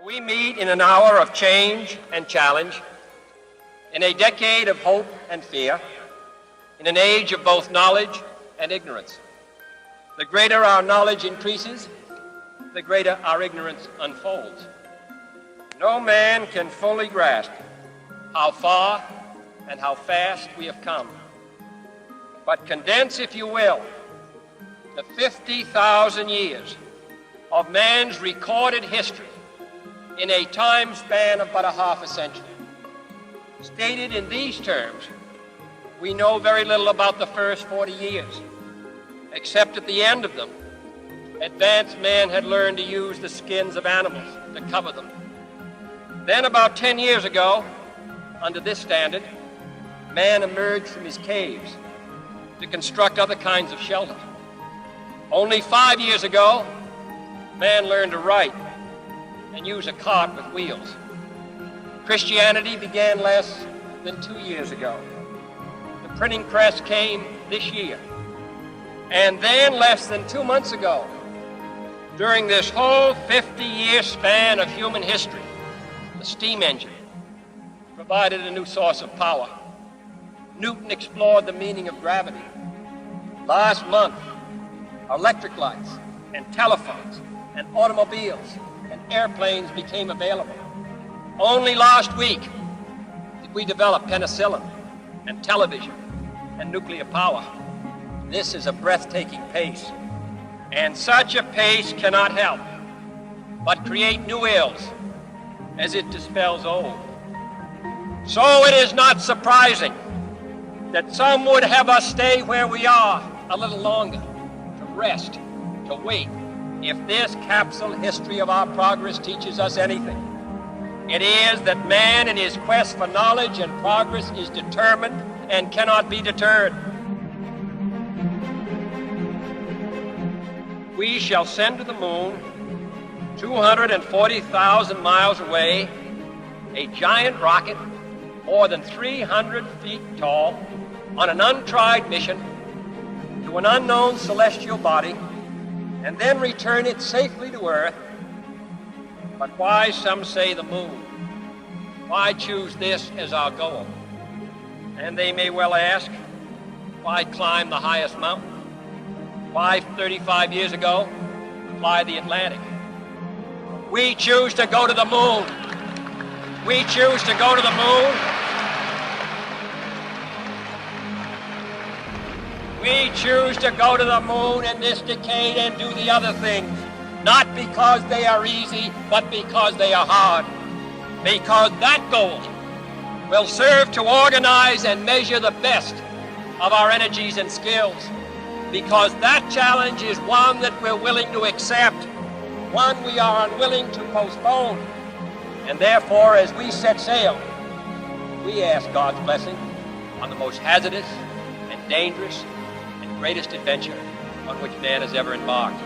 We meet in an hour of change and challenge, in a decade of hope and fear, in an age of both knowledge and ignorance. The greater our knowledge increases, the greater our ignorance unfolds. No man can fully grasp how far and how fast we have come. But condense, if you will, the 50,000 years of man's recorded history in a time span of but a half a century. Stated in these terms, we know very little about the first 40 years, except at the end of them, advanced man had learned to use the skins of animals to cover them. Then about 10 years ago, under this standard, man emerged from his caves to construct other kinds of shelter. Only 5 years ago, man learned to write and use a cart with wheels. Christianity began less than 2 years ago. The printing press came this year. And then less than 2 months ago, during this whole 50-year span of human history, the steam engine provided a new source of power. Newton explored the meaning of gravity. Last month, electric lights and telephones and automobiles and airplanes became available. Only last week did we develop penicillin and television and nuclear power. This is a breathtaking pace, and such a pace cannot help but create new ills as it dispels old. So it is not surprising that some would have us stay where we are a little longer, to rest, to wait. If this capsule history of our progress teaches us anything, it is that man in his quest for knowledge and progress is determined and cannot be deterred. We shall send to the moon, 240,000 miles away, a giant rocket more than 300 feet tall on an untried mission to an unknown celestial body, and then return it safely to Earth. But why, some say, the moon? Why choose this as our goal? And they may well ask, why climb the highest mountain? Why, 35 years ago, fly the Atlantic? We choose to go to the moon. We choose to go to the moon. We choose to go to the moon in this decade and do the other things, not because they are easy, but because they are hard. Because that goal will serve to organize and measure the best of our energies and skills. Because that challenge is one that we're willing to accept, one we are unwilling to postpone. And therefore, as we set sail, we ask God's blessing on the most hazardous and dangerous and greatest adventure on which man has ever embarked.